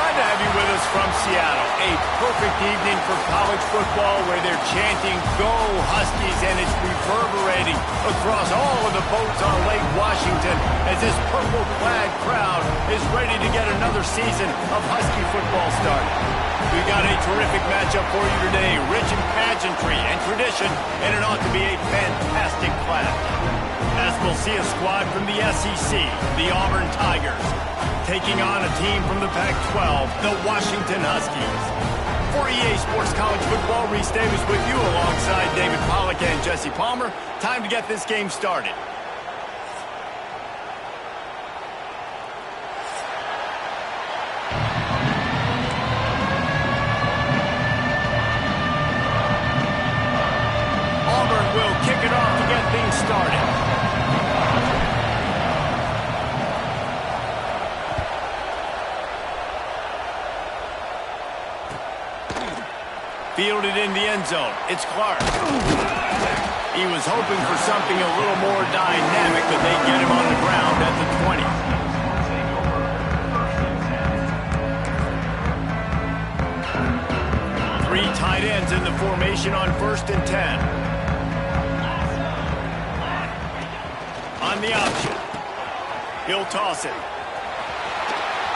Glad to have you with us from Seattle. A perfect evening for college football where they're chanting, "Go Huskies," and it's reverberating across all of the boats on Lake Washington as this purple-clad crowd is ready to get another season of Husky football started. We've got a terrific matchup for you today, rich in pageantry and tradition, and it ought to be a fantastic clash. As we'll see a squad from the SEC, the Auburn Tigers, taking on a team from the Pac-12, the Washington Huskies. For EA Sports College Football, Reese Davis with you alongside David Pollack and Jesse Palmer. Time to get this game started. Auburn will kick it off to get things started. Fielded in the end zone. It's Clark. He was hoping for something a little more dynamic, but they get him on the ground at the 20. Three tight ends in the formation on 1st and 10. On the option. He'll toss it.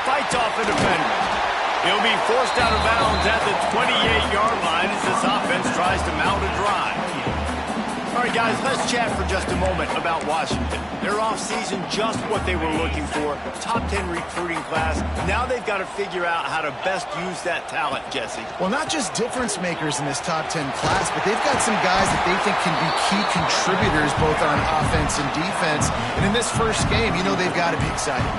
Fights off a defender. He'll be forced out of bounds at the 28-yard line as this offense tries to mount a drive. All right, guys, let's chat for just a moment about Washington. Their offseason, just what they were looking for. Top 10 recruiting class. Now they've got to figure out how to best use that talent, Jesse. Well, not just difference makers in this top 10 class, but they've got some guys that they think can be key contributors both on offense and defense. And in this first game, you know they've got to be excited.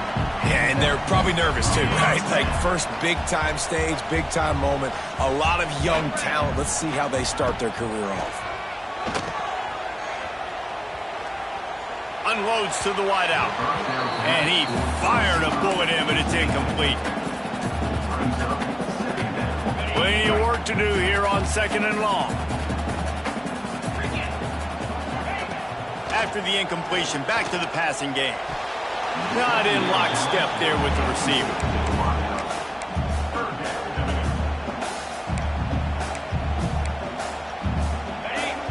Yeah, and they're probably nervous too, right? Like first big-time stage, big-time moment. A lot of young talent. Let's see how they start their career off. Unloads to the wideout. And he fired a bullet in, but it's incomplete. Plenty of work to do here on 2nd and long. After the incompletion, back to the passing game. Not in lockstep there with the receiver.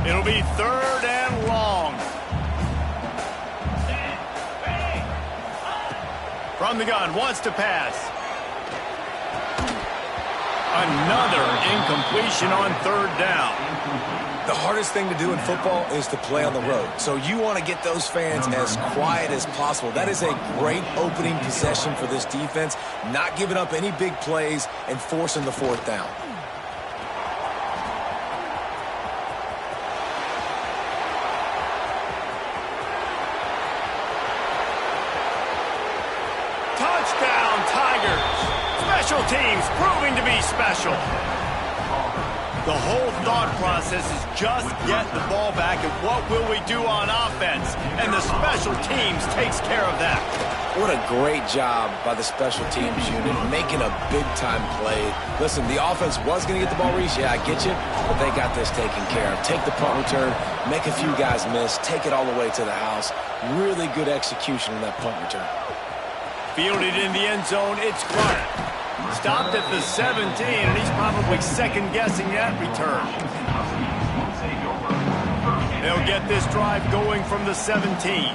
It'll be 3rd and long. From the gun, wants to pass. Another incompletion on 3rd down. The hardest thing to do in football is to play on the road. So you want to get those fans as quiet as possible. That is a great opening possession for this defense. Not giving up any big plays and forcing the 4th down. Touchdown, Tigers. Special teams proving to be special. The whole thought process is just get the ball back and what will we do on offense? And the special teams takes care of that. What a great job by the special teams unit, making a big-time play. Listen, the offense was going to get the ball, Reese. Yeah, I get you, but they got this taken care of. Take the punt return, make a few guys miss, take it all the way to the house. Really good execution in that punt return. Fielded in the end zone, it's Clark. Stopped at the 17, and he's probably second-guessing that return. They'll get this drive going from the 17.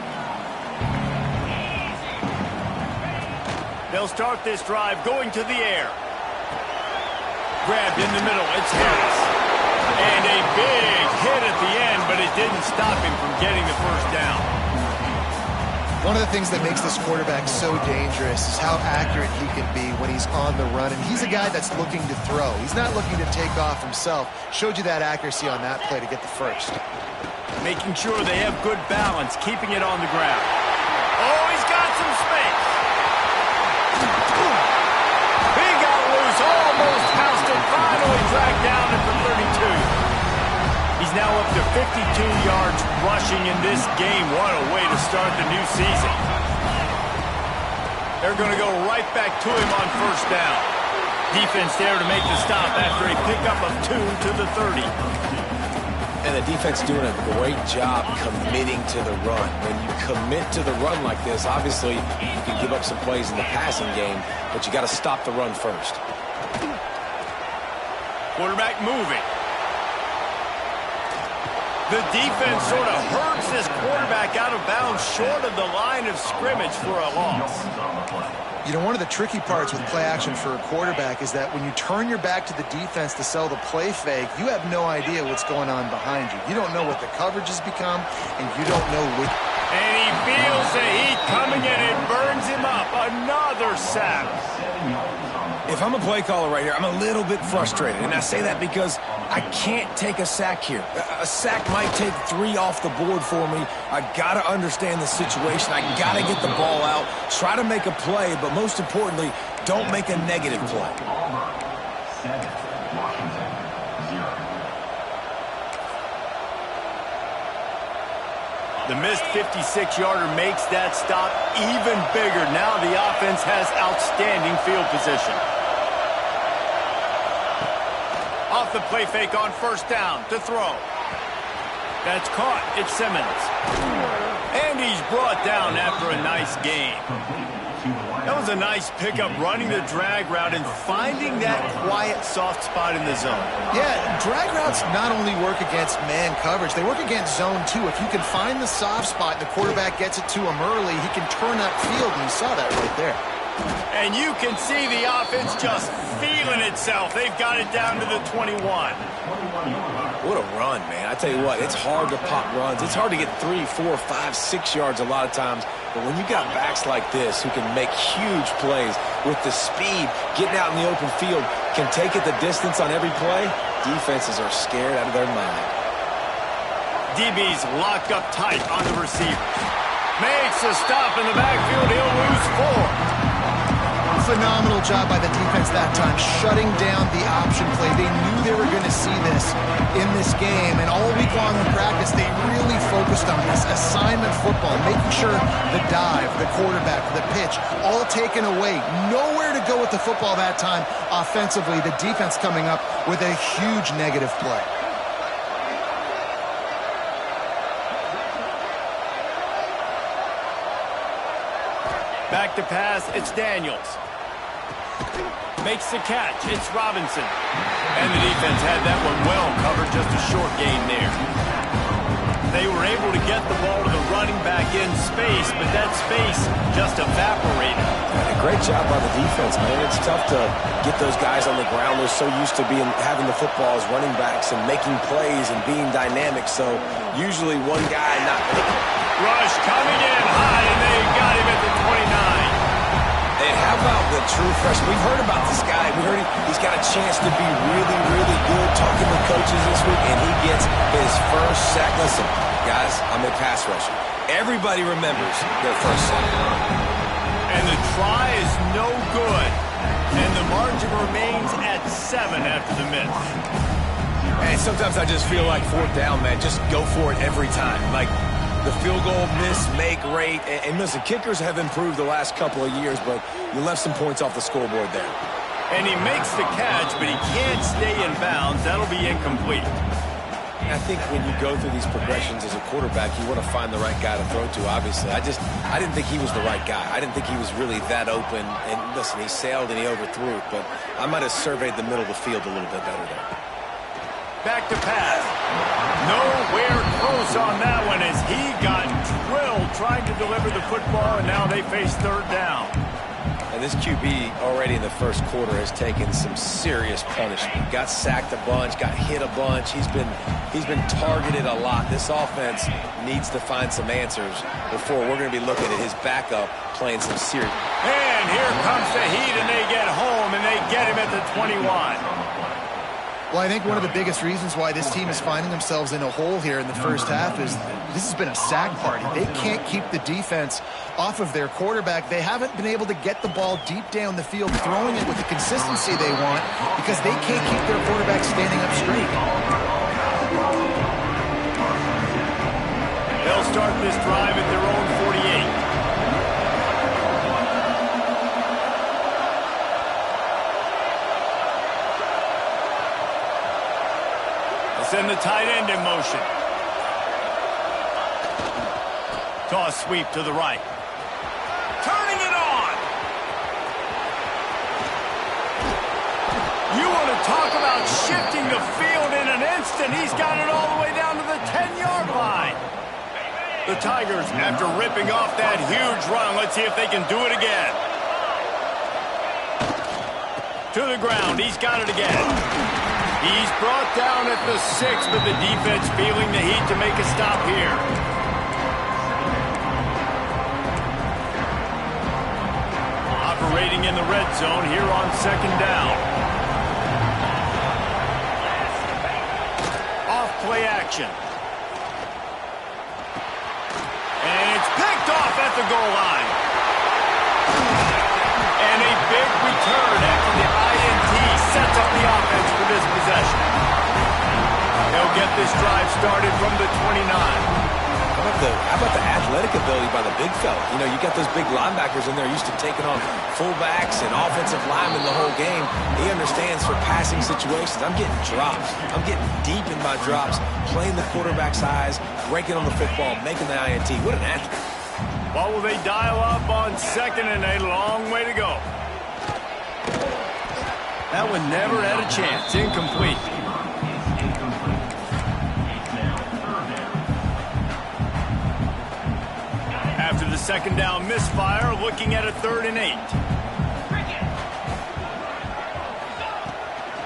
They'll start this drive going to the air. Grabbed in the middle, it's Harris. And a big hit at the end, but it didn't stop him from getting the 1st down. One of the things that makes this quarterback so dangerous is how accurate he can be when he's on the run. And he's a guy that's looking to throw. He's not looking to take off himself. Showed you that accuracy on that play to get the 1st. Making sure they have good balance, keeping it on the ground. Oh, he's got some space. He got loose, almost housed it, finally dragged down at the 32. He's now up to 52 yards rushing in this game. What a way to start the new season. They're going to go right back to him on 1st down. Defense there to make the stop after a pickup of 2 to the 30. And the defense doing a great job committing to the run. When you commit to the run like this, obviously you can give up some plays in the passing game, but you got to stop the run first. Quarterback moving. The defense sort of hurts this quarterback out of bounds short of the line of scrimmage for a loss. You know, one of the tricky parts with play action for a quarterback is that when you turn your back to the defense to sell the play fake, you have no idea what's going on behind you. You don't know what the coverage has become, and you don't know which... And he feels the heat coming in. It burns him up. Another sack. If I'm a play caller right here, I'm a little bit frustrated. And I say that because I can't take a sack here. A sack might take 3 off the board for me. I got to understand the situation. I got to get the ball out, try to make a play, but most importantly, don't make a negative play. The missed 56-yarder makes that stop even bigger. Now the offense has outstanding field position. Off the play fake on first down to throw. That's caught. It's Simmons. And he's brought down after a nice gain. That was a nice pickup, running the drag route and finding that quiet, soft spot in the zone. Yeah, drag routes not only work against man coverage, they work against zone too. If you can find the soft spot and the quarterback gets it to him early, he can turn upfield, and you saw that right there. And you can see the offense just feeling itself. They've got it down to the 21. What a run, man. I tell you what, it's hard to pop runs. It's hard to get 3, 4, 5, 6 yards a lot of times. But when you got backs like this who can make huge plays with the speed, getting out in the open field, can take it the distance on every play, defenses are scared out of their mind. DB's locked up tight on the receiver. Makes a stop in the backfield. He'll lose 4. Phenomenal job by the defense that time, shutting down the option play. They knew they were going to see this in this game, and all week long in practice, they really focused on this assignment football, making sure the dive, the quarterback, the pitch, all taken away. Nowhere to go with the football that time offensively. The defense coming up with a huge negative play. Back to pass, it's Daniels. Makes the catch, it's Robinson. And the defense had that one well covered, just a short gain there. They were able to get the ball to the running back in space, but that space just evaporated. A great job by the defense, man. It's tough to get those guys on the ground. They're so used to having the football as running backs and making plays and being dynamic, so usually one guy not... Rush coming in high, and they got him at the 29. And how about the true freshman? We've heard about this guy. We heard he's got a chance to be really, really good. Talking with coaches this week, and he gets his first sack. Listen, guys, I'm a pass rusher. Everybody remembers their first sack. And the try is no good. And the margin remains at 7 after the miss. And sometimes I just feel like 4th down, man. Just go for it every time. Like, the field goal miss, make rate. And listen, kickers have improved the last couple of years, but you left some points off the scoreboard there. And he makes the catch, but he can't stay in bounds. That'll be incomplete. I think when you go through these progressions as a quarterback, you want to find the right guy to throw to, obviously. I didn't think he was the right guy. I didn't think he was really that open. And listen, he sailed and he overthrew it, but I might have surveyed the middle of the field a little bit better there. Back to pass. Nowhere close on that one as he got drilled trying to deliver the football, and now they face 3rd down. And this QB already in the first quarter has taken some serious punishment. Got sacked a bunch, got hit a bunch. He's been targeted a lot. This offense needs to find some answers before we're going to be looking at his backup playing some serious. And here comes the heat, and they get home, and they get him at the 21. Well, I think one of the biggest reasons why this team is finding themselves in a hole here in the first half is this has been a sack party. They can't keep the defense off of their quarterback. They haven't been able to get the ball deep down the field, throwing it with the consistency they want because they can't keep their quarterback standing up straight. They'll start this drive at their own 48. send the tight end in motion. Toss sweep to the right. Turning it on. You want to talk about shifting the field in an instant. He's got it all the way down to the 10-yard line. The Tigers, after ripping off that huge run, let's see if they can do it again. To the ground, he's got it again. He's brought down at the 6, but the defense feeling the heat to make a stop here. Operating in the red zone here on 2nd down. Off play action. And it's picked off at the goal line. And a big return after the INT sets up the offense for this possession. They'll get this drive started from the 29. How about the athletic ability by the big fella? You know, you got those big linebackers in there used to taking on fullbacks and offensive linemen the whole game. He understands for passing situations. I'm getting drops. I'm getting deep in my drops, playing the quarterback's eyes, breaking on the football, making the INT. What an athlete. What will they dial up on 2nd and a long way to go? That one never had a chance. Incomplete. After the 2nd down misfire, looking at a 3rd and 8.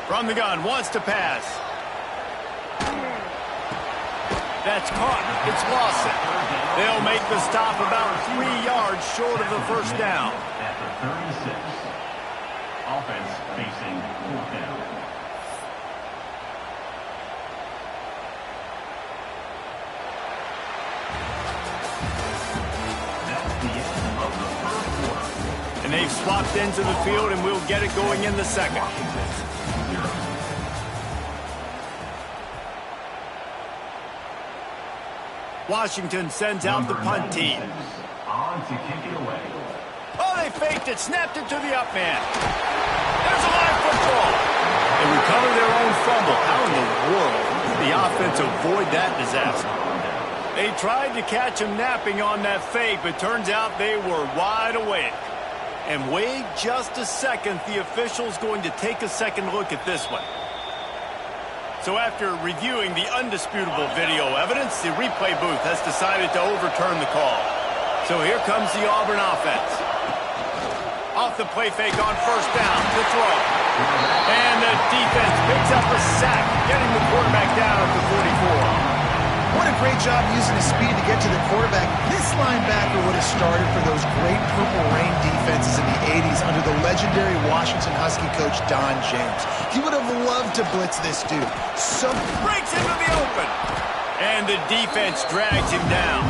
From the gun, wants to pass. That's caught. It's Lawson. They'll make the stop about 3 yards short of the 1st down. After 36. Offense facing 4th down. That's the end of the 1st quarter. And they've swapped into the field, and we'll get it going in the 2nd. Washington sends out the punt team. On to kick it away. Oh, they faked it, snapped it to the up man. There's a live football. They recover their own fumble. How in the world did the offense avoid that disaster? They tried to catch him napping on that fake, but turns out they were wide awake. And wait just a second, the official's going to take a second look at this one. So after reviewing the undisputable video evidence, the replay booth has decided to overturn the call. So here comes the Auburn offense. Off the play fake on 1st down to throw. And the defense picks up a sack, getting the quarterback down at the 44. What a great job using his speed to get to the quarterback. This linebacker would have started for those great Purple Rain defenses in the 80s under the legendary Washington Husky coach Don James. He would have loved to blitz this dude. So breaks into the open. And the defense drags him down.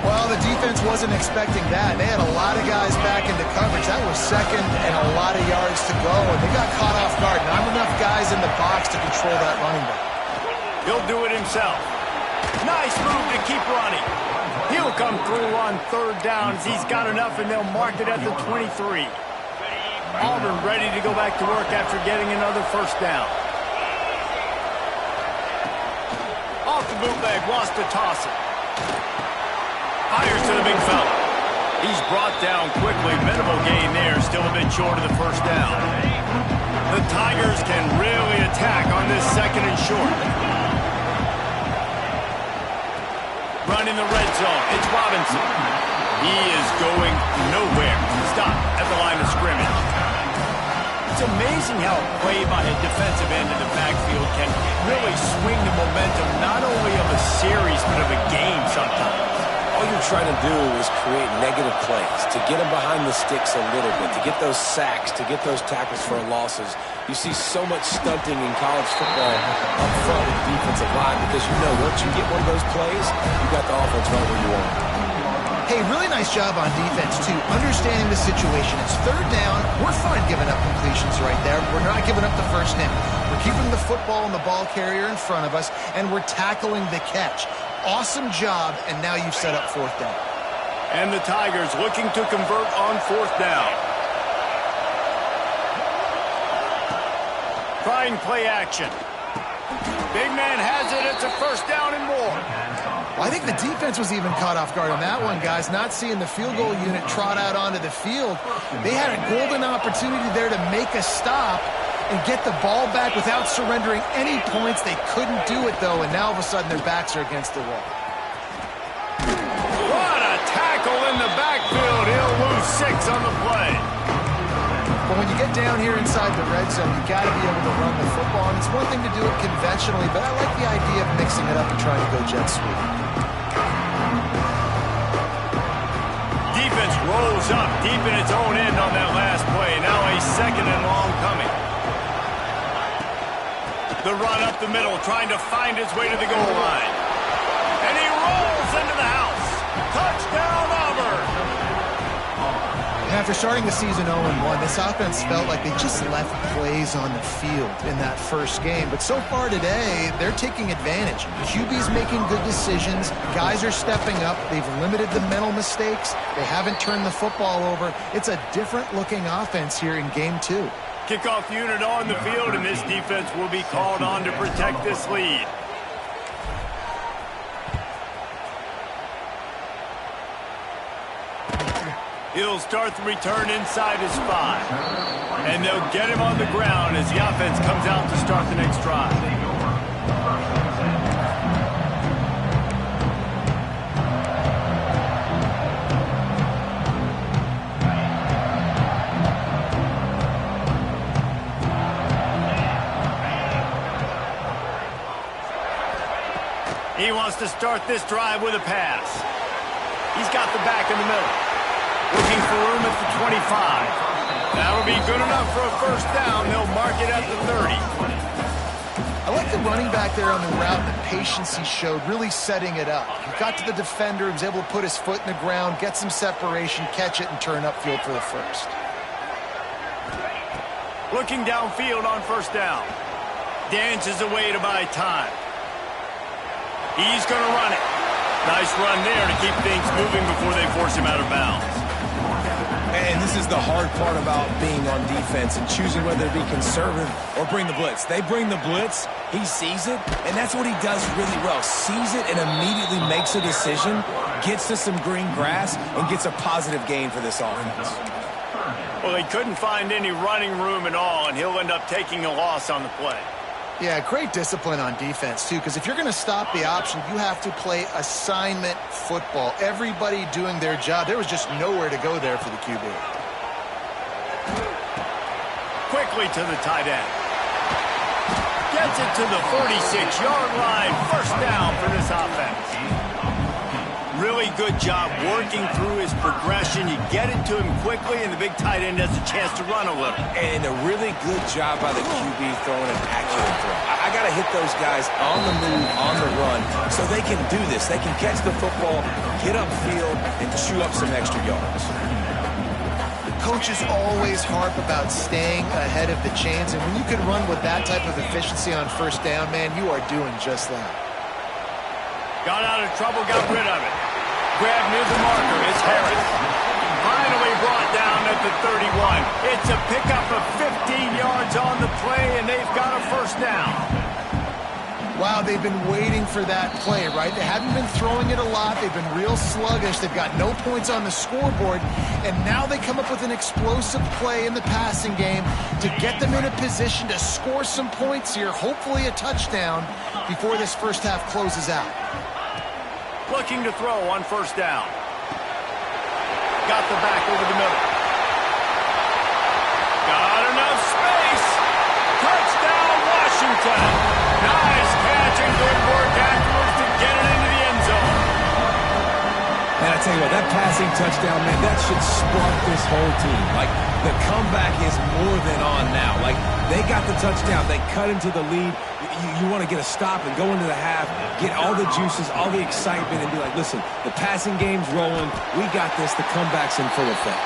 Well, the defense wasn't expecting that. They had a lot of guys back into coverage. That was 2nd and a lot of yards to go, and they got caught off guard. Not enough guys in the box to control that running back. He'll do it himself. Nice move to keep running. He'll come through on 3rd down as he's got enough, and they'll mark it at the 23. Auburn ready to go back to work after getting another 1st down. Off the bootleg, wants to toss it. Fires to the big fella. He's brought down quickly. Minimal gain there, still a bit short of the 1st down. The Tigers can really attack on this 2nd and short. Run in the red zone. It's Robinson. He is going nowhere. Stop at the line of scrimmage. It's amazing how a play by a defensive end in the backfield can really swing the momentum not only of a series but of a game sometimes. All you're trying to do is create negative plays, to get them behind the sticks a little bit, to get those sacks, to get those tackles for losses. You see so much stunting in college football up front with the defensive line because you know once you get one of those plays, you got the offense right where you want it. Hey, really nice job on defense, too, understanding the situation. It's 3rd down. We're fine giving up completions right there. We're not giving up the first down. We're keeping the football and the ball carrier in front of us, and we're tackling the catch. Awesome job, and now you've set up 4th down. And the Tigers looking to convert on 4th down. Trying play action. Big man has it. It's a first down and more. Well, I think the defense was even caught off guard on that one, guys. Not seeing the field goal unit trot out onto the field. They had a golden opportunity there to make a stop and get the ball back without surrendering any points. They couldn't do it, though, and now all of a sudden their backs are against the wall. What a tackle in the backfield. He'll lose 6 on the play. But when you get down here inside the red zone, you got to be able to run the football. And it's one thing to do it conventionally, but I like the idea of mixing it up and trying to go jet sweep. Defense rolls up deep in its own end on that last play. Now a second and long coming. The run up the middle, trying to find his way to the goal line. And he rolls into the house. Touchdown, Auburn! After starting the season 0-1, this offense felt like they just left plays on the field in that first game. But so far today, they're taking advantage. QB's making good decisions. Guys are stepping up. They've limited the mental mistakes. They haven't turned the football over. It's a different-looking offense here in Game 2. Kickoff unit on the field, and this defense will be called on to protect this lead. He'll start the return inside his 5. And they'll get him on the ground as the offense comes out to start the next drive. He wants to start this drive with a pass. He's got the back in the middle. Looking for room at the 25. That'll be good enough for a first down. They'll mark it at the 30. I like the running back there on the route and the patience he showed, really setting it up. He got to the defender, he was able to put his foot in the ground, get some separation, catch it, and turn upfield for the first. Looking downfield on first down. Dances away to buy time. He's going to run it. Nice run there to keep things moving before they force him out of bounds. And this is the hard part about being on defense and choosing whether to be conservative or bring the blitz. They bring the blitz, he sees it, and that's what he does really well. Sees it and immediately makes a decision, gets to some green grass, and gets a positive gain for this offense. Well, he couldn't find any running room at all, and he'll end up taking a loss on the play. Yeah, great discipline on defense, too, because if you're going to stop the option, you have to play assignment football. Everybody doing their job. There was just nowhere to go there for the QB. Quickly to the tight end. Gets it to the 46-yard line. First down for this offense. Really good job working through his progression. You get it to him quickly, and the big tight end has a chance to run a little. And a really good job by the QB throwing an accurate throw. I got to hit those guys on the move, on the run, so they can do this. They can catch the football, get upfield, and chew up some extra yards. Coaches always harp about staying ahead of the chains, and when you can run with that type of efficiency on first down, man, you are doing just that. Got out of trouble, got rid of it. Grabbed near the marker is Harris. Finally brought down at the 31. It's a pickup of 15 yards on the play, and they've got a first down. Wow, they've been waiting for that play, right? They haven't been throwing it a lot. They've been real sluggish. They've got no points on the scoreboard, and now they come up with an explosive play in the passing game to get them in a position to score some points here, hopefully a touchdown, before this first half closes out. Looking to throw on first down. Got the back over the middle. Got enough space. Touchdown, Washington. Nice catch and good work afterwards to get it into the end zone. Man, I tell you what, that passing touchdown, man, that should spark this whole team. Like, the comeback is more than on now. Like, they got the touchdown. They cut into the lead. You want to get a stop and go into the half, get all the juices, all the excitement, and be like, listen, the passing game's rolling. We got this. The comeback's in full effect.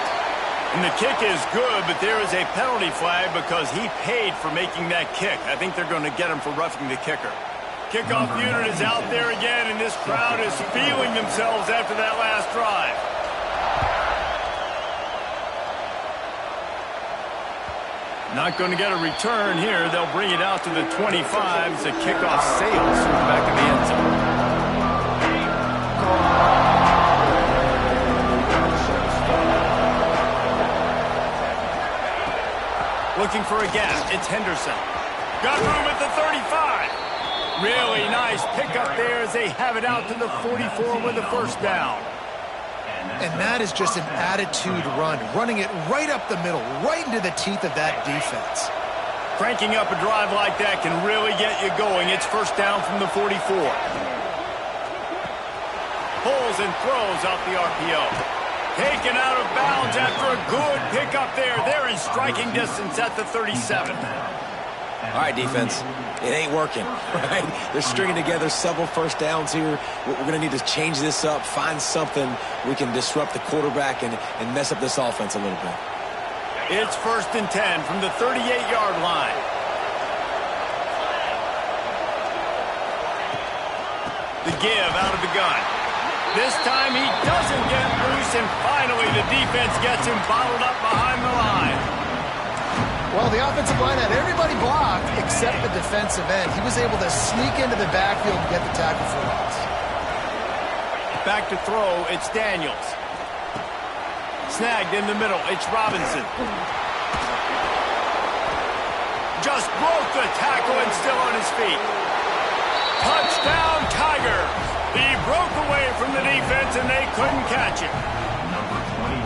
And the kick is good, but there is a penalty flag because he paid for making that kick. I think they're going to get him for roughing the kicker. Kickoff unit is out there again, and this crowd is feeling themselves after that last drive. Not going to get a return here. They'll bring it out to the 25 as the kickoff sails through the back of the end zone. Looking for a gap. It's Henderson. Got room at the 35. Really nice pickup there as they have it out to the 44 with the first down. And that is just an attitude run, running it right up the middle, right into the teeth of that defense. Cranking up a drive like that can really get you going. It's first down from the 44. Pulls and throws out the RPO. Taken out of bounds after a good pickup there. They're in striking distance at the 37. All right, defense. It ain't working, right? They're stringing together several first downs here. We're going to need to change this up, find something we can disrupt the quarterback and mess up this offense a little bit. It's first and 10 from the 38-yard line. The give out of the gun. This time he doesn't get loose, and finally the defense gets him bottled up behind the line. Well, the offensive line had everybody blocked except the defensive end. He was able to sneak into the backfield and get the tackle for loss. Back to throw, it's Daniels. Snagged in the middle, it's Robinson. Just broke the tackle and still on his feet. Touchdown, Tigers! He broke away from the defense and they couldn't catch him.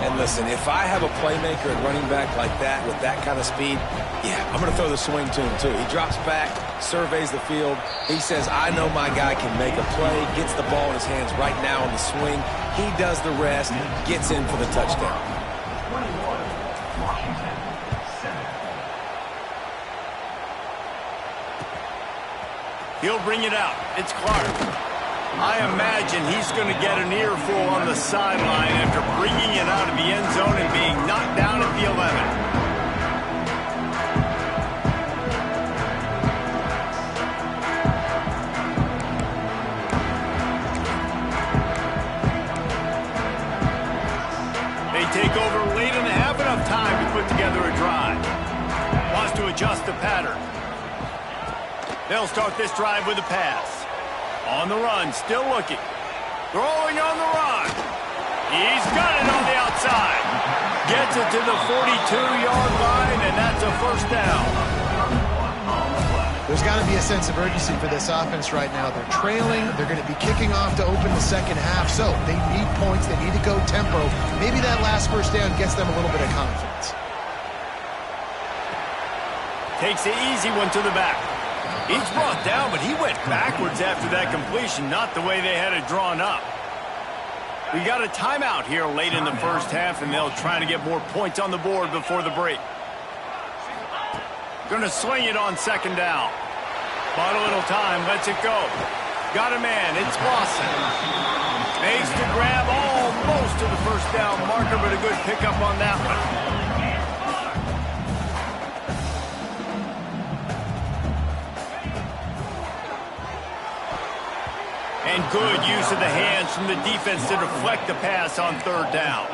And listen, if I have a playmaker at running back like that with that kind of speed, yeah, I'm going to throw the swing to him too. He drops back, surveys the field. He says, I know my guy can make a play, gets the ball in his hands right now on the swing. He does the rest, gets in for the touchdown. He'll bring it out. It's Clark. I imagine he's going to get an earful on the sideline after bringing it out of the end zone and being knocked down at the 11. They take over late and have enough time to put together a drive. Wants to adjust the pattern. They'll start this drive with a pass. On the run, still looking. Throwing on the run. He's got it on the outside. Gets it to the 42-yard line, and that's a first down. There's got to be a sense of urgency for this offense right now. They're trailing. They're going to be kicking off to open the second half, so they need points. They need to go tempo. Maybe that last first down gets them a little bit of confidence. Takes the easy one to the back. He's brought down, but he went backwards after that completion, not the way they had it drawn up. We got a timeout here late in the first half, and they'll try to get more points on the board before the break. Going to swing it on second down. Bought a little time, lets it go. Got a man, it's Lawson. Makes the grab almost to the first down marker, but a good pickup on that one. And good use of the hands from the defense to deflect the pass on third down.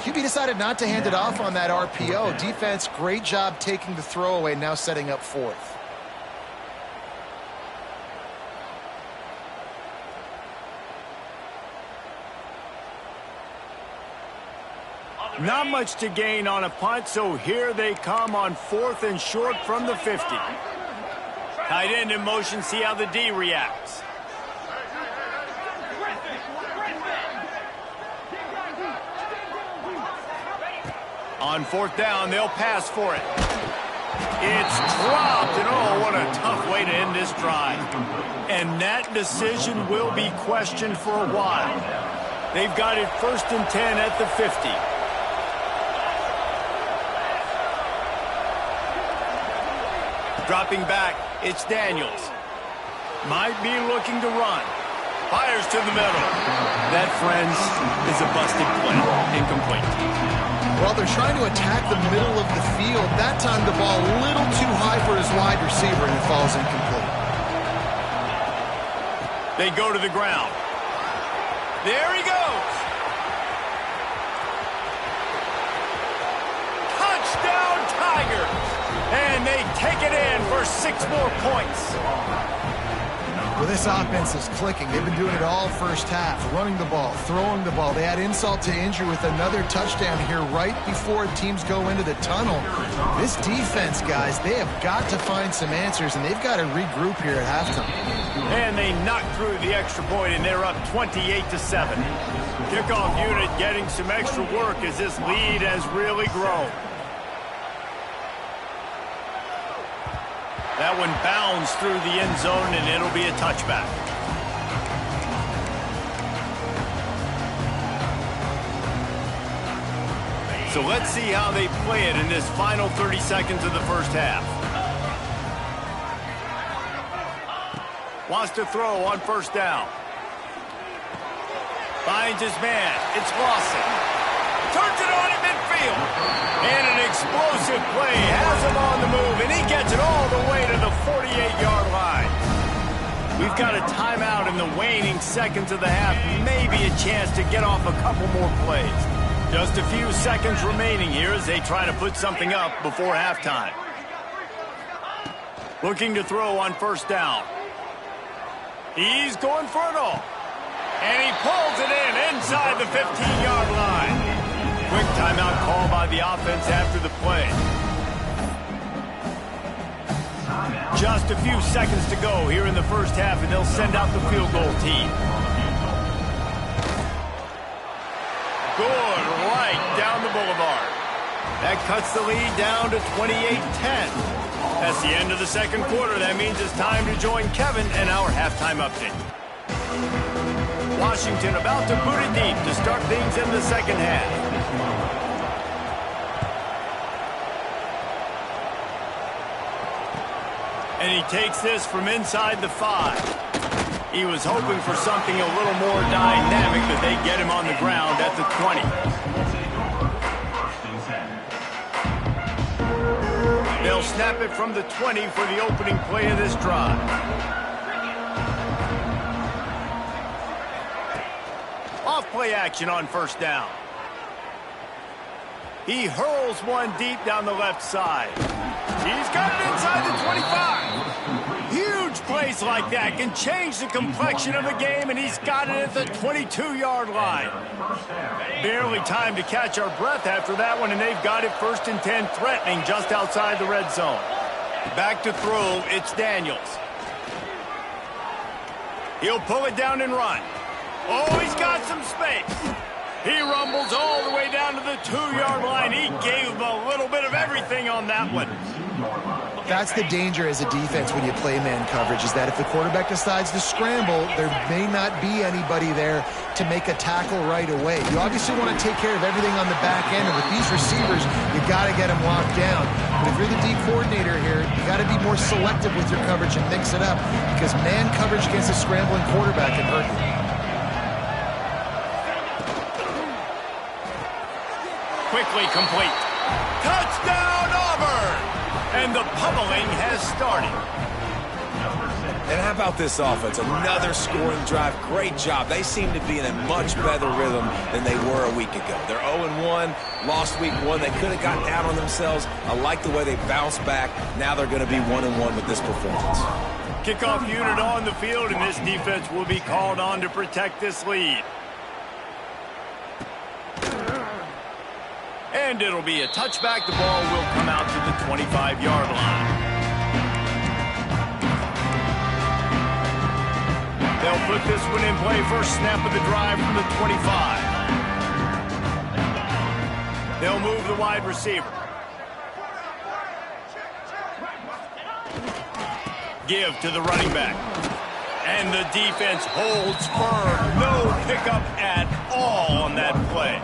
QB decided not to hand it off on that RPO. Defense, great job taking the throwaway, now setting up fourth. Not much to gain on a punt, so here they come on fourth and short from the 50. Tight end in motion, see how the D reacts. On fourth down, they'll pass for it. It's dropped, and oh, what a tough way to end this drive. And that decision will be questioned for a while. They've got it first and 10 at the 50. Dropping back, it's Daniels. Might be looking to run. Fires to the middle. That, friends, is a busted play. Incomplete. Well, they're trying to attack the middle of the field. That time the ball a little too high for his wide receiver, and it falls incomplete. They go to the ground. There he goes. Touchdown, Tigers. And they take it in for 6 more points. Well, this offense is clicking. They've been doing it all first half, running the ball, throwing the ball. They add insult to injury with another touchdown here right before teams go into the tunnel. This defense, guys, they have got to find some answers, and they've got to regroup here at halftime. And they knock through the extra point, and they're up 28-7. Kickoff unit getting some extra work as this lead has really grown. That one bounds through the end zone, and it'll be a touchback. So let's see how they play it in this final 30 seconds of the first half. Wants to throw on first down. Finds his man. It's Lawson. Turns it on in midfield. And an explosive play has him on the move, and he gets it all the way to the 48-yard line. We've got a timeout in the waning seconds of the half. Maybe a chance to get off a couple more plays. Just a few seconds remaining here as they try to put something up before halftime. Looking to throw on first down. He's going for it all. And he pulls it in inside the 15-yard line. Quick timeout call by the offense after the play. Just a few seconds to go here in the first half, and they'll send out the field goal team. Good, right down the boulevard. That cuts the lead down to 28-10. That's the end of the second quarter. That means it's time to join Kevin and our halftime update. Washington about to boot it deep to start things in the second half. And he takes this from inside the 5. He was hoping for something a little more dynamic, that they get him on the ground at the 20. They'll snap it from the 20 for the opening play of this drive. Off-play action on first down. He hurls one deep down the left side. He's got it inside the 25. Huge plays like that can change the complexion of a game, and he's got it at the 22-yard line. Barely time to catch our breath after that one, and they've got it 1st and 10, threatening just outside the red zone. Back to throw, it's Daniels. He'll pull it down and run. Oh, he's got some space. He rumbles all the way down to the 2-yard line. He gave him a little bit of everything on that one. That's the danger as a defense when you play man coverage, is that if the quarterback decides to scramble, there may not be anybody there to make a tackle right away. You obviously want to take care of everything on the back end, and with these receivers, you got to get them locked down. But if you're the D coordinator here, you got to be more selective with your coverage and mix it up, because man coverage against a scrambling quarterback can hurt you. Quickly complete. Touchdown, Auburn! And the pummeling has started. And how about this offense? Another scoring drive. Great job. They seem to be in a much better rhythm than they were a week ago. They're 0-1, lost week 1. They could have gotten down on themselves. I like the way they bounced back. Now they're going to be 1-1 with this performance. Kickoff unit on the field, and this defense will be called on to protect this lead. And it'll be a touchback. The ball will come out to the 25-yard line. They'll put this one in play. First snap of the drive from the 25. They'll move the wide receiver. Give to the running back. And the defense holds firm. No pickup at all on that play.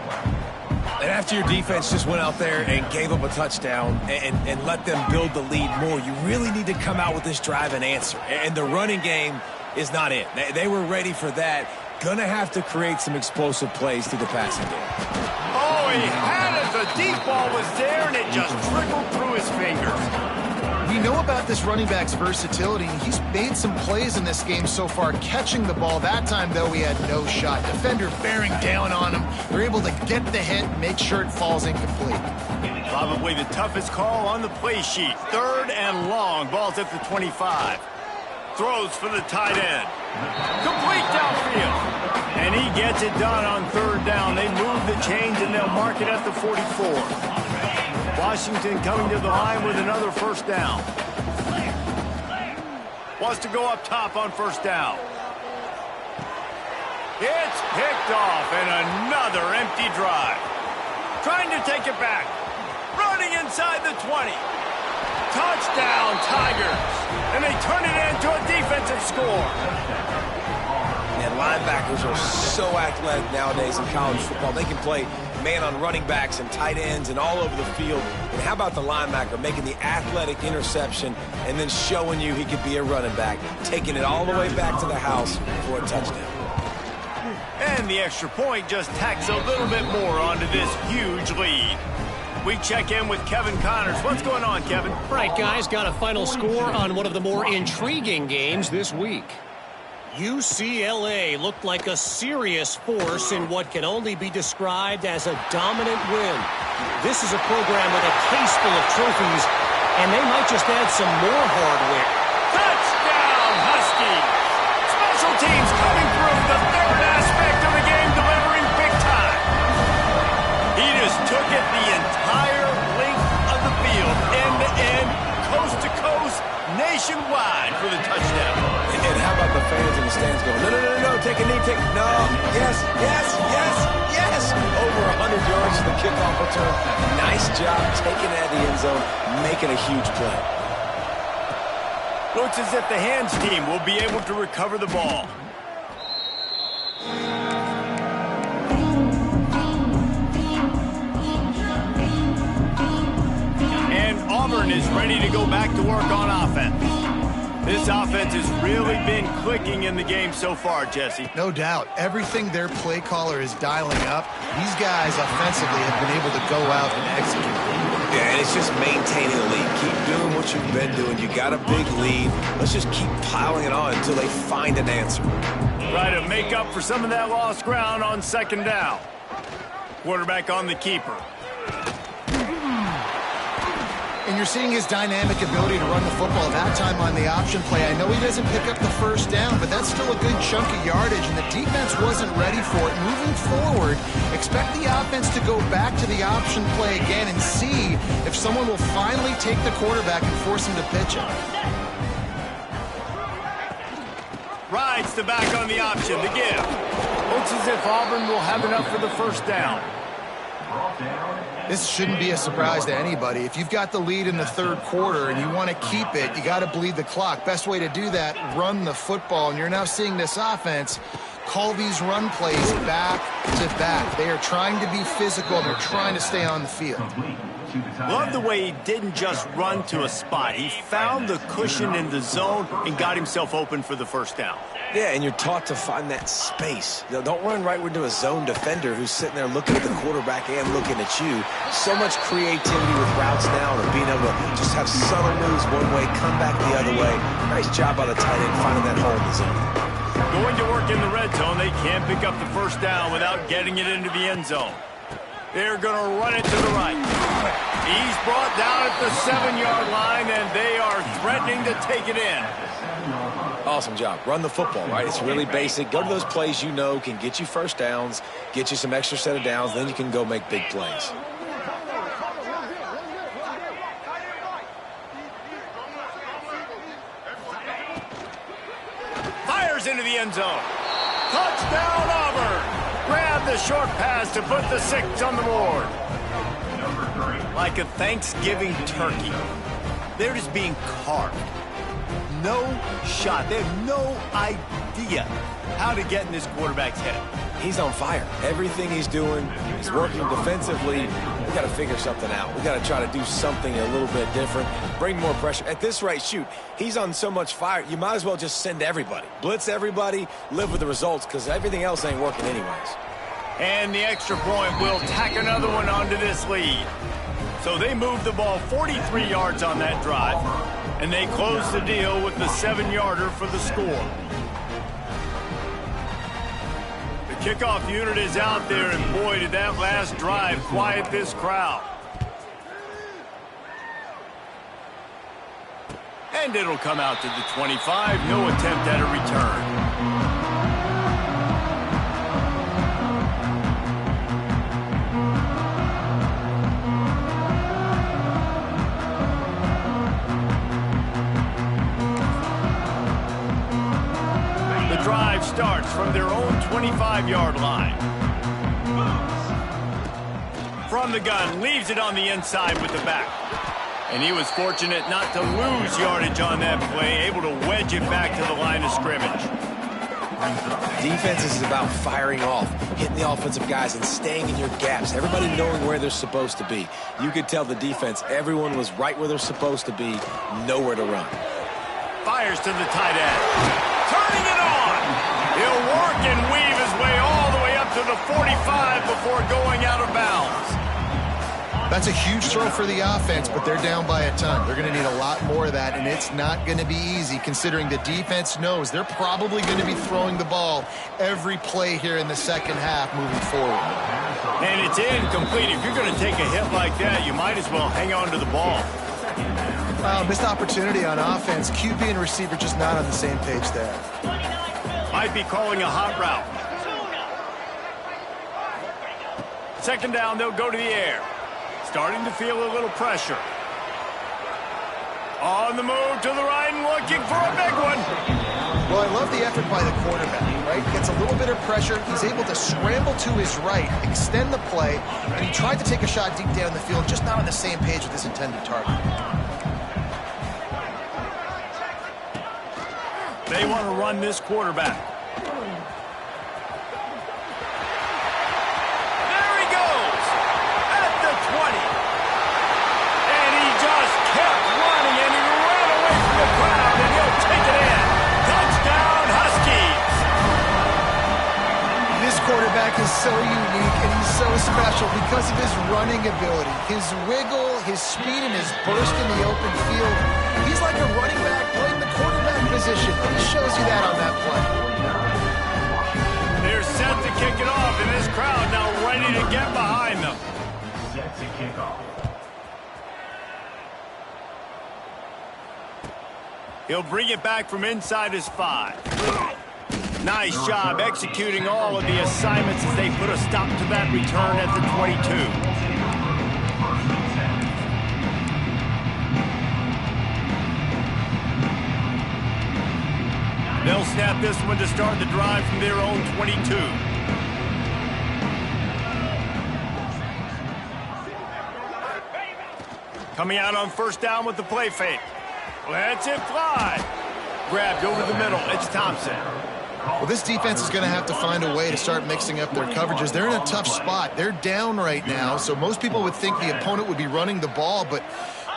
And after your defense just went out there and gave up a touchdown and let them build the lead more, you really need to come out with this drive and answer. And the running game is not it. They were ready for that. Gonna have to create some explosive plays through the passing game. Oh, he had it. The deep ball was there, and it just trickled through his fingers. We know about this running back's versatility. He's made some plays in this game so far, catching the ball. That time, though, he had no shot. Defender bearing down on him. They're able to get the hit and make sure it falls incomplete. Probably the toughest call on the play sheet. 3rd and long. Ball's at the 25. Throws for the tight end. Complete downfield. And he gets it done on 3rd down. They move the chains and they'll mark it at the 44. Washington coming to the line with another 1st down. Wants to go up top on 1st down. It's picked off and another empty drive. Trying to take it back. Running inside the 20. Touchdown, Tigers. And they turn it into a defensive score. And linebackers are so athletic nowadays in college football. They can play man on running backs and tight ends and all over the field. And how about the linebacker making the athletic interception and then showing you he could be a running back, taking it all the way back to the house for a touchdown. And the extra point just tacks a little bit more onto this huge lead. We check in with Kevin Connors. What's going on, Kevin? Right, guys, got a final score on one of the more intriguing games this week. UCLA looked like a serious force in what can only be described as a dominant win. This is a program with a case full of trophies, and they might just add some more hardware. Touchdown, Huskies! Special teams coming through, the 3rd aspect of the game, delivering big time. He just took it the entire length of the field, end to end, coast to coast, nationwide for the touchdown. And how about the fans in the stands going, no, take a knee, no, yes, over 100 yards to the kickoff return. Nice job taking it out of the end zone, making a huge play. Looks as if the hands team will be able to recover the ball. And Auburn is ready to go back to work on offense. This offense has really been clicking in the game so far, Jesse. No doubt. Everything their play caller is dialing up, these guys offensively have been able to go out and execute. Yeah, and it's just maintaining the lead. Keep doing what you've been doing. You got a big lead. Let's just keep piling it on until they find an answer. Try to make up for some of that lost ground on 2nd down. Quarterback on the keeper. And you're seeing his dynamic ability to run the football, that time on the option play. I know he doesn't pick up the 1st down, but that's still a good chunk of yardage, and the defense wasn't ready for it. Moving forward, expect the offense to go back to the option play again and see if someone will finally take the quarterback and force him to pitch it. Rides the back on the option, the give. Looks as if Auburn will have enough for the 1st down. This shouldn't be a surprise to anybody. If you've got the lead in the 3rd quarter and you want to keep it, you got to bleed the clock. Best way to do that, run the football. And you're now seeing this offense call these run plays back to back. They are trying to be physical. They're trying to stay on the field. Love the way he didn't just run to a spot. He found the cushion in the zone and got himself open for the 1st down. Yeah, and you're taught to find that space. Don't run right into a zone defender who's sitting there looking at the quarterback and looking at you. So much creativity with routes now and being able to just have subtle moves one way, come back the other way. Nice job by the tight end finding that hole in the zone. Going to work in the red zone, they can't pick up the 1st down without getting it into the end zone. They're going to run it to the right. He's brought down at the 7-yard line, and they are threatening to take it in. Awesome job. Run the football, right? It's really basic. Go to those plays you know can get you 1st downs, get you some extra set of downs, then you can go make big plays. Fires into the end zone. Touchdown, Auburn. Grab the short pass to put the 6 on the board. Like a Thanksgiving turkey, they're just being carved. No shot. They have no idea how to get in this quarterback's head. He's on fire. Everything he's doing, he's working defensively. We got to figure something out. We got to try to do something a little bit different, bring more pressure. At this rate, shoot, he's on so much fire, you might as well just send everybody. Blitz everybody, live with the results, because everything else ain't working anyways. And the extra point will tack another one onto this lead. So they moved the ball 43 yards on that drive, and they closed the deal with the 7-yarder for the score. The kickoff unit is out there, and boy, did that last drive quiet this crowd. And it'll come out to the 25. No attempt at a return. The drive starts from their own 25-yard line. From the gun, leaves it on the inside with the back. And he was fortunate not to lose yardage on that play, able to wedge it back to the line of scrimmage. Defense is about firing off, hitting the offensive guys and staying in your gaps, everybody knowing where they're supposed to be. You could tell the defense, everyone was right where they're supposed to be, nowhere to run. Fires to the tight end. Turning it on. He'll work and weave his way all the way up to the 45 before going out of bounds. That's a huge throw for the offense, but they're down by a ton. They're going to need a lot more of that, and it's not going to be easy considering the defense knows they're probably going to be throwing the ball every play here in the second half moving forward. And it's incomplete. If you're going to take a hit like that, you might as well hang on to the ball. Missed opportunity on offense. QB and receiver just not on the same page there. Might be calling a hot route. Second down, they'll go to the air. Starting to feel a little pressure. On the move to the right and looking for a big one. Well, I love the effort by the quarterback, right? Gets a little bit of pressure. He's able to scramble to his right, extend the play, and he tried to take a shot deep down the field, just not on the same page with his intended target. They want to run this quarterback. Quarterback is so unique and he's so special because of his running ability, his wiggle, his speed, and his burst in the open field. He's like a running back playing the quarterback position. He shows you that on that play. They're set to kick it off, and this crowd now ready to get behind them. Set to kick off. He'll bring it back from inside his 5. Nice job executing all of the assignments as they put a stop to that return at the 22. They'll snap this one to start the drive from their own 22. Coming out on first down with the play fake. Lets it fly. Grabbed over the middle. It's Thompson. Well, this defense is going to have to find a way to start mixing up their coverages. They're in a tough spot. They're down right now, so most people would think the opponent would be running the ball, but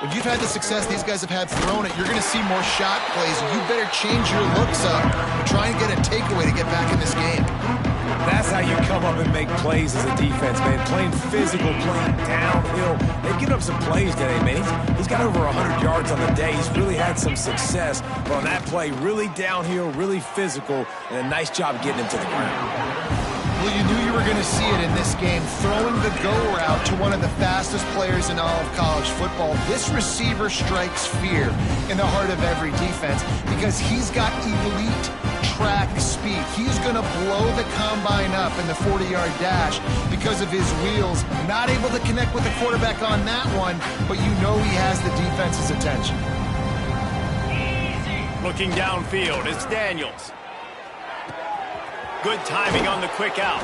when you've had the success these guys have had throwing it, you're going to see more shot plays, and you better change your looks up and try and get a takeaway to get back in this game. That's how you come up and make plays as a defense, man. Playing physical, playing downhill. They've given up some plays today, man. He's got over 100 yards on the day. He's really had some success. But on that play, really downhill, really physical, and a nice job getting him to the ground. Well, you knew you were going to see it in this game, throwing the go route to one of the fastest players in all of college football. This receiver strikes fear in the heart of every defense because he's got elite track speed. He's going to blow the combine up in the 40-yard dash because of his wheels. Not able to connect with the quarterback on that one, but you know he has the defense's attention. Looking downfield, it's Daniels. Good timing on the quick out.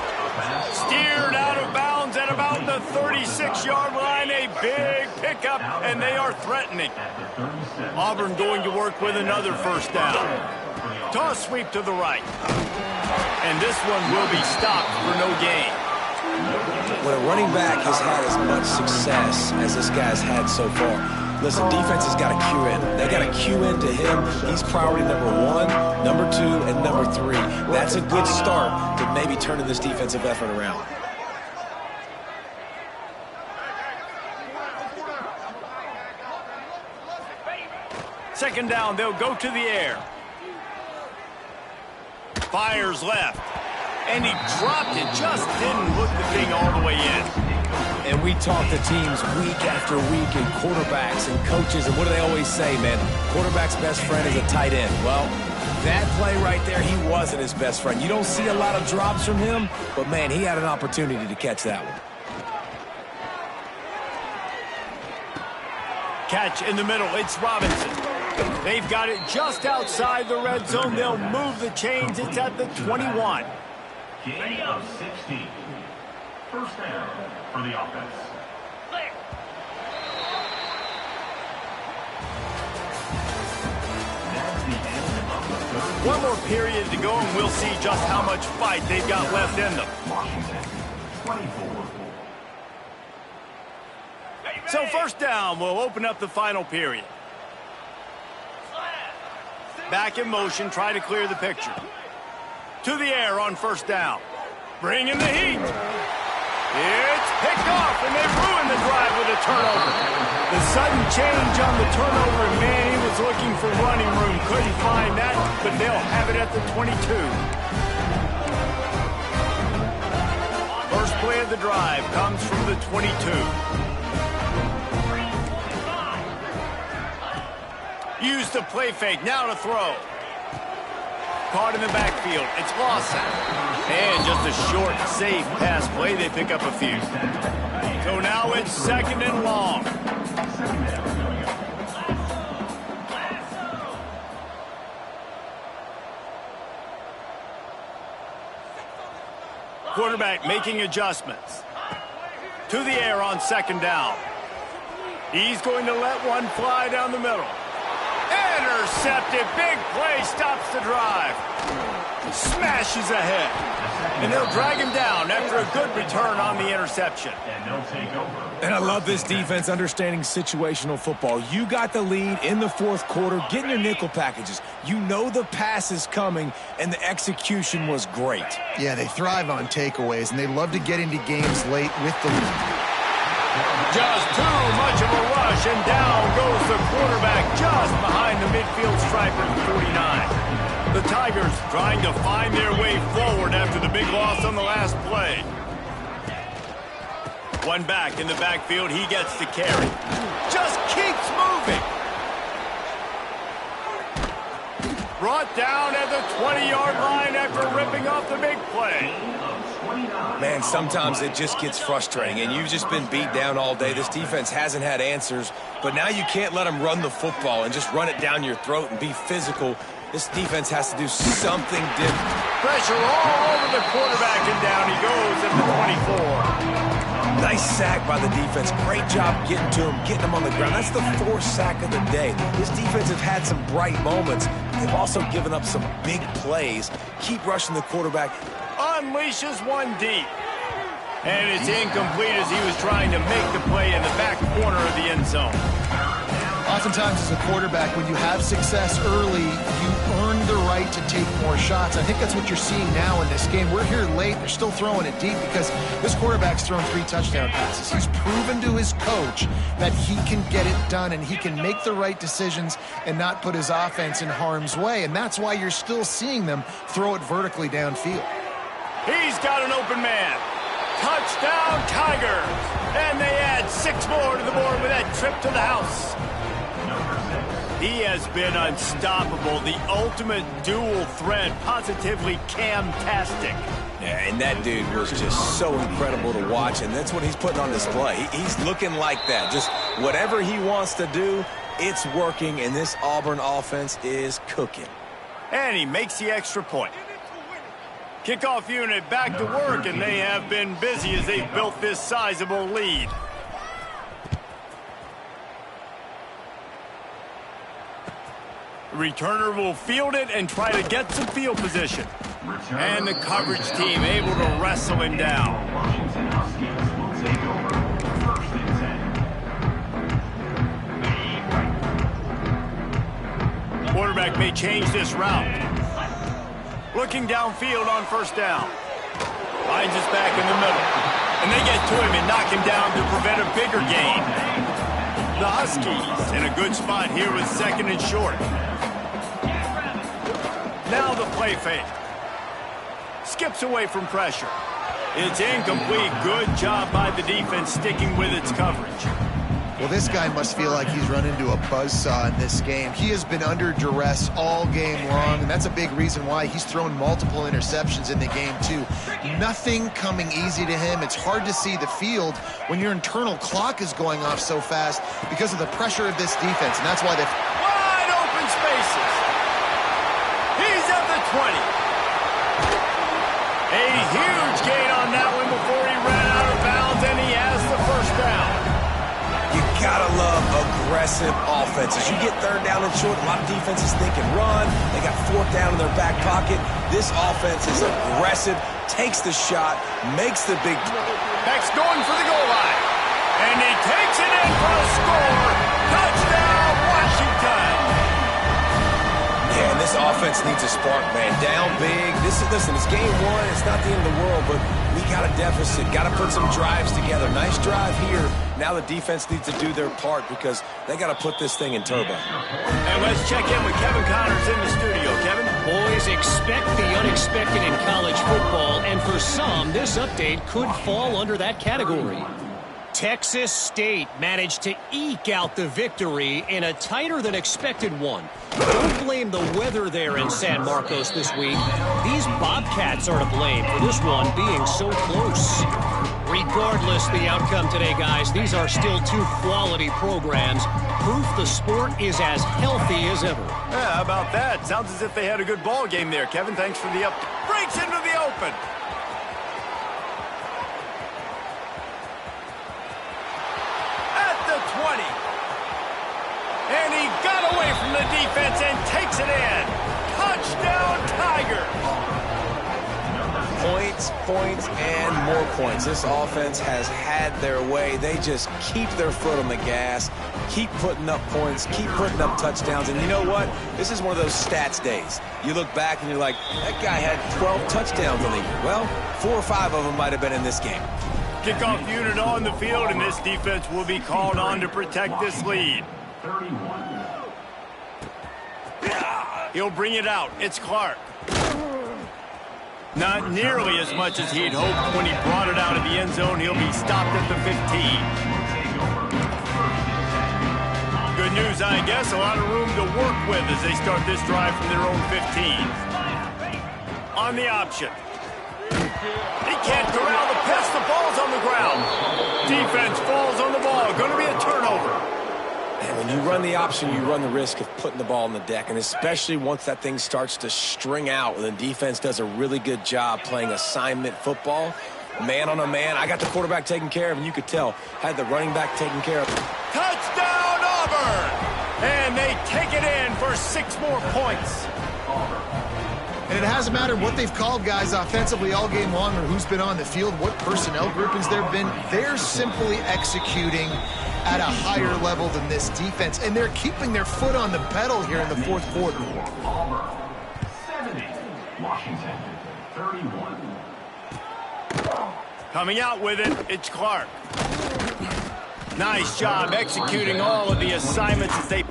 Steered out of bounds at about the 36-yard line. A big pickup, and they are threatening. Auburn going to work with another first down. Toss sweep to the right. And this one will be stopped for no gain. When a running back has had as much success as this guy's had so far, listen, defense has got to cue in. They got to cue in to him. He's priority number 1, number 2, and number 3. That's a good start to maybe turning this defensive effort around. Second down, they'll go to the air. Fires left. And he dropped it. Just didn't hook the thing all the way in. And we talk to teams week after week and quarterbacks and coaches, and what do they always say, man? Quarterback's best friend is a tight end. Well, that play right there, he wasn't his best friend. You don't see a lot of drops from him, but, man, he had an opportunity to catch that one. Catch in the middle. It's Robinson. They've got it just outside the red zone. They'll move the chains. It's at the 21. Gain of 16. First down for the offense. That's the end of the third. One more period to go, and we'll see just how much fight they've got left in them. Washington, 24. So first down, we'll open up the final period. Back in motion, try to clear the picture. To the air on first down. Bringing the heat. It's picked off, and they ruined the drive with a turnover. The sudden change on the turnover, and man, he was looking for running room. Couldn't find that, but they'll have it at the 22. First play of the drive comes from the 22. Use the play fake, now to throw. Caught in the backfield, it's Lawson. And just a short, safe pass play, they pick up a few. So now it's second and long. Quarterback making adjustments. To the air on second down. He's going to let one fly down the middle. Intercepted. Big play stops the drive. Smashes ahead. And they'll drag him down after a good return on the interception. And they'll take over. And I love this defense understanding situational football. You got the lead in the fourth quarter, getting your nickel packages. You know the pass is coming, and the execution was great. Yeah, they thrive on takeaways, and they love to get into games late with the lead. Just too much of a rush, and down goes the quarterback just behind the midfield striper at 49. The Tigers trying to find their way forward after the big loss on the last play. One back in the backfield, he gets the carry. Just keeps moving. Brought down at the 20-yard line after ripping off the big play. Man, sometimes it just gets frustrating, and you've just been beat down all day. This defense hasn't had answers, but now you can't let them run the football and just run it down your throat and be physical. This defense has to do something different. Pressure all over the quarterback, and down he goes at the 24. Nice sack by the defense. Great job getting to him, getting him on the ground. That's the fourth sack of the day. This defense has had some bright moments. They've also given up some big plays. Keep rushing the quarterback. Unleashes one deep. And it's incomplete as he was trying to make the play in the back corner of the end zone. Oftentimes as a quarterback, when you have success early, you earn the right to take more shots. I think that's what you're seeing now in this game. We're here late. They're still throwing it deep because this quarterback's thrown 3 touchdown passes. He's proven to his coach that he can get it done and he can make the right decisions and not put his offense in harm's way. And that's why you're still seeing them throw it vertically downfield. He's got an open man. Touchdown, Tigers. And they add 6 more to the board with that trip to the house. He has been unstoppable, the ultimate dual threat, positively Cam-tastic. Yeah, and that dude was just so incredible to watch, and that's what he's putting on display. He's looking like that. Just whatever he wants to do, it's working, and this Auburn offense is cooking. And he makes the extra point. Kickoff unit back to work, and they have been busy as they've built this sizable lead. Returner will field it and try to get some field position. And the coverage team able to wrestle him down. Washington Huskies will take over. First and 10. Quarterback may change this route. Looking downfield on first down. Finds us back in the middle. And they get to him and knock him down to prevent a bigger gain. The Huskies in a good spot here with 2nd and short. Now the play fake. Skips away from pressure. It's incomplete. Good job by the defense sticking with its coverage. Well, this guy must feel like he's run into a buzzsaw in this game. He has been under duress all game long, and that's a big reason why he's thrown multiple interceptions in the game, too. Nothing coming easy to him. It's hard to see the field when your internal clock is going off so fast because of the pressure of this defense, and that's why they've... Wide open spaces. He's at the 20. A huge gain on that one before he ran out of bounds, and he has the first down. You gotta love aggressive offenses. You get 3rd down and short, a lot of defenses think and run. They got 4th down in their back pocket. This offense is aggressive, takes the shot, makes the big... Beck's going for the goal line. And he takes it in for a score. Touchdown, Washington. Yeah, and this offense needs a spark, man. Down big. Listen, it's game 1. It's not the end of the world, but we got a deficit. Got to put some drives together. Nice drive here. Now the defense needs to do their part because they got to put this thing in turbo. And let's check in with Kevin Connors in the studio. Kevin? Boys, expect the unexpected in college football, and for some, this update could fall under that category. Texas State managed to eke out the victory in a tighter-than-expected one. Don't blame the weather there in San Marcos this week. These Bobcats are to blame for this one being so close. Regardless the outcome today, guys, these are still 2 quality programs. Proof the sport is as healthy as ever. Yeah, how about that? Sounds as if they had a good ball game there. Kevin, thanks for the update. Breaks into the open. At the 20. And he got away from the defense and takes it in. Touchdown, Tigers. Points, and more points. This offense has had their way. They just keep their foot on the gas, keep putting up points, keep putting up touchdowns. And you know what? This is one of those stats days. You look back and you're like, that guy had 12 touchdowns in the year. Well, 4 or 5 of them might have been in this game. Kickoff unit on the field, and this defense will be called on to protect this lead. 31. He'll bring it out. It's Clark. Not nearly as much as he'd hoped when he brought it out of the end zone. He'll be stopped at the 15. Good news, I guess. A lot of room to work with as they start this drive from their own 15. On the option. He can't corral the pass. The ball's on the ground. Defense falls on the ball. Going to be a turnover. And when you run the option, you run the risk of putting the ball on the deck, and especially once that thing starts to string out, and the defense does a really good job playing assignment football, man on a man. I got the quarterback taken care of, and you could tell, had the running back taken care of. Touchdown, Auburn! And they take it in for 6 more points. And it hasn't mattered what they've called guys offensively all game long or who's been on the field, what personnel groupings there have been. They're simply executing at a higher level than this defense, and they're keeping their foot on the pedal here in the 4th quarter. Auburn 70. Washington 31. Coming out with it, it's Clark. Nice job executing all of the assignments as they...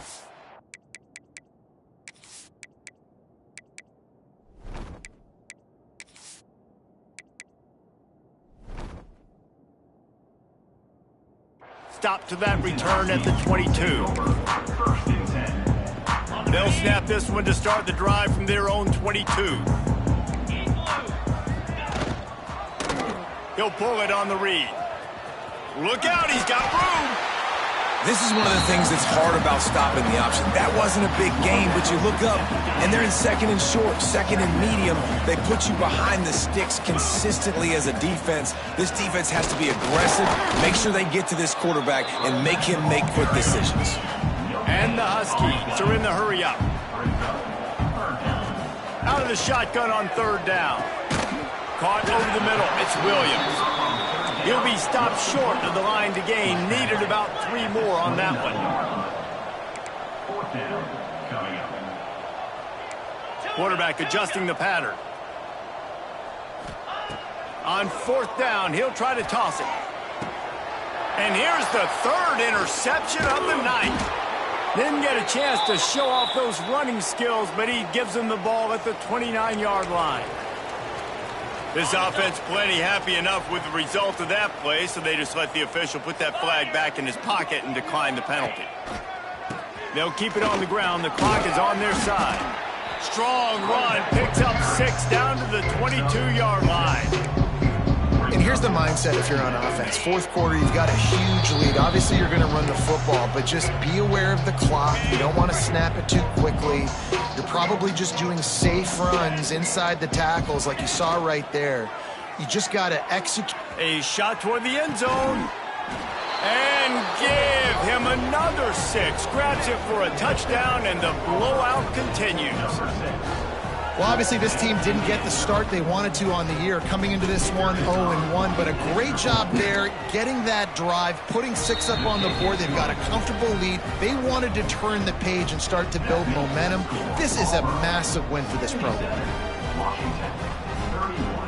Stop to that return at the 22. They'll snap this one to start the drive from their own 22. He'll pull it on the read. Look out, he's got room. This is one of the things that's hard about stopping the option. That wasn't a big gain, but you look up, and they're in 2nd and short, 2nd and medium. They put you behind the sticks consistently as a defense. This defense has to be aggressive, make sure they get to this quarterback, and make him make quick decisions. And the Huskies are in the hurry up. Out of the shotgun on 3rd down. Caught over the middle. It's Williams. He'll be stopped short of the line to gain. Needed about 3 more on that one. 4th down coming up. Quarterback adjusting the pattern. On 4th down, he'll try to toss it. And here's the third interception of the night. Didn't get a chance to show off those running skills, but he gives them the ball at the 29-yard line. This offense plenty happy enough with the result of that play, so they just let the official put that flag back in his pocket and decline the penalty. They'll keep it on the ground. The clock is on their side. Strong run, picks up 6 down to the 22-yard line. And here's the mindset if you're on offense. Fourth quarter, you've got a huge lead. Obviously, you're going to run the football, but just be aware of the clock. You don't want to snap it too quickly. You're probably just doing safe runs inside the tackles like you saw right there. You just got to execute. A shot toward the end zone. And give him another 6. Grabs it for a touchdown, and the blowout continues. Well, obviously, this team didn't get the start they wanted to on the year. Coming into this one 0-1, but a great job there getting that drive, putting 6 up on the board. They've got a comfortable lead. They wanted to turn the page and start to build momentum. This is a massive win for this program.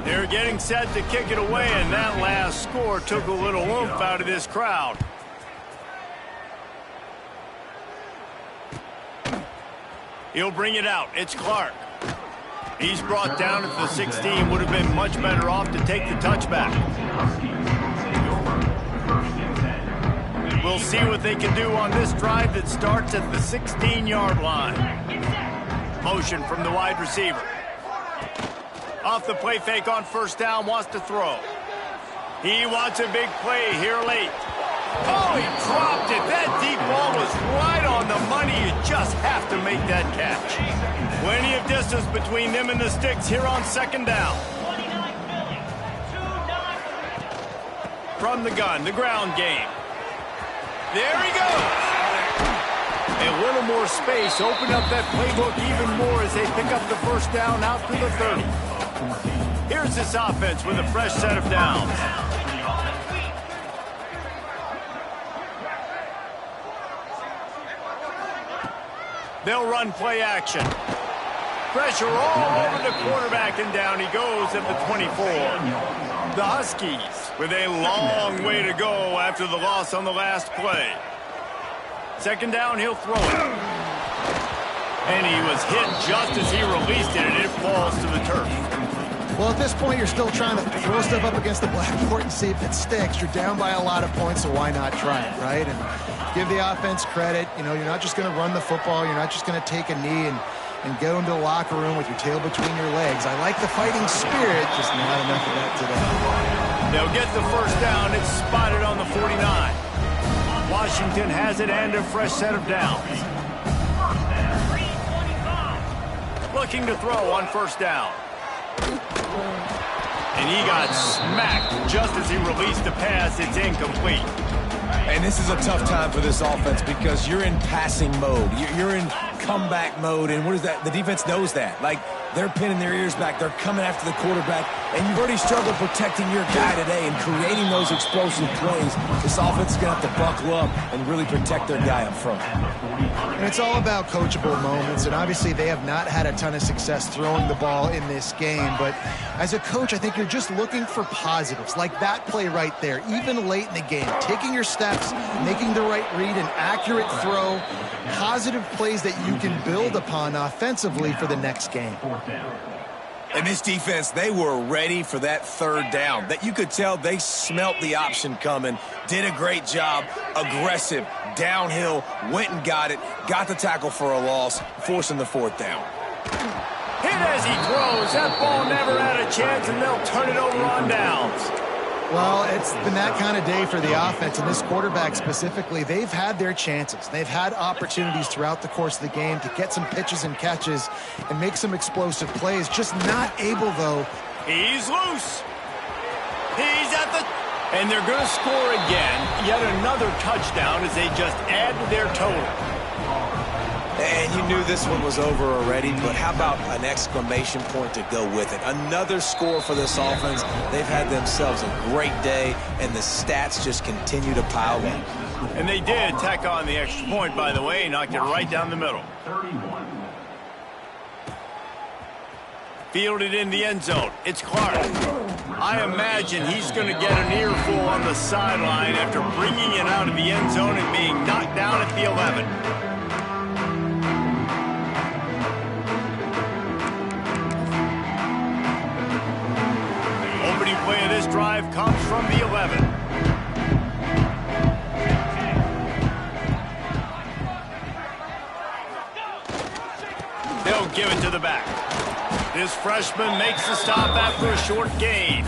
They're getting set to kick it away, and that last score took a little oomph out of this crowd. He'll bring it out. It's Clark. He's brought down at the 16. Would have been much better off to take the touchback. We'll see what they can do on this drive that starts at the 16-yard line. Motion from the wide receiver. Off the play fake on first down, wants to throw. He wants a big play here late. Oh, he dropped it. That deep ball was right on the money. You just have to make that catch. Plenty of distance between them and the sticks here on second down. From the gun, the ground game. There he goes. A little more space. Open up that playbook even more as they pick up the first down out to the 30. Here's this offense with a fresh set of downs. They'll run play action. Pressure all over the quarterback, and down he goes at the 24. The Huskies with a long way to go after the loss on the last play. Second down, he'll throw it. And he was hit just as he released it, and it falls to the turf. Well, at this point, you're still trying to throw stuff up against the blackboard and see if it sticks. You're down by a lot of points, so why not try it, right? And give the offense credit. You know, you're not just going to run the football. You're not just going to take a knee and go into the locker room with your tail between your legs. I like the fighting spirit, just not enough of that today. They'll get the first down. It's spotted on the 49. Washington has it and a fresh set of downs. Looking to throw on first down. And he got smacked just as he released the pass. It's incomplete. And this is a tough time for this offense because you're in passing mode. You're in comeback mode, and what is that? The defense knows that. Like, they're pinning their ears back. They're coming after the quarterback, and you've already struggled protecting your guy today and creating those explosive plays. This offense is going to have to buckle up and really protect their guy up front. And it's all about coachable moments, and obviously they have not had a ton of success throwing the ball in this game, but as a coach, I think you're just looking for positives, like that play right there, even late in the game, taking your steps, making the right read, an accurate throw, positive plays that you can build upon offensively for the next game. And this defense, they were ready for that third down. That you could tell they smelt the option coming, did a great job, aggressive, downhill, went and got it, got the tackle for a loss, forcing the fourth down. Hit as he throws. That ball never had a chance, and they'll turn it over on downs. Well, it's been that kind of day for the offense, and this quarterback specifically, they've had their chances. They've had opportunities throughout the course of the game to get some pitches and catches and make some explosive plays. Just not able, though. He's loose. He's at the... And they're going to score again. Yet another touchdown as they just add to their total. And you knew this one was over already, but how about an exclamation point to go with it? Another score for this offense. They've had themselves a great day, and the stats just continue to pile in. And they did tack on the extra point, by the way, knocked it right down the middle. Fielded in the end zone. It's Clark. I imagine he's going to get an earful on the sideline after bringing it out of the end zone and being knocked down at the 11. Opening play of this drive comes from the 11. They'll give it to the back. This freshman makes the stop after a short gain.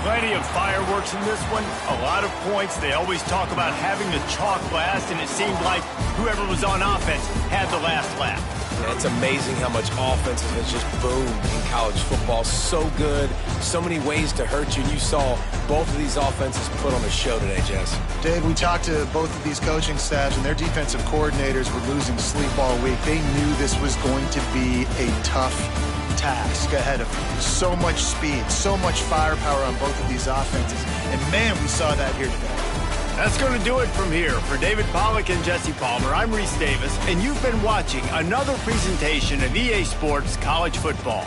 Plenty of fireworks in this one. A lot of points. They always talk about having the chalk last, and it seemed like whoever was on offense had the last laugh. Yeah, it's amazing how much offense has just boomed in college football. So good. So many ways to hurt you. And you saw both of these offenses put on a show today, Jess. Dave, we talked to both of these coaching staffs, and their defensive coordinators were losing sleep all week. They knew this was going to be a tough task ahead of them. So much speed, so much firepower on both of these offenses. And, man, we saw that here today. That's going to do it from here. For David Pollack and Jesse Palmer, I'm Reese Davis, and you've been watching another presentation of EA Sports College Football.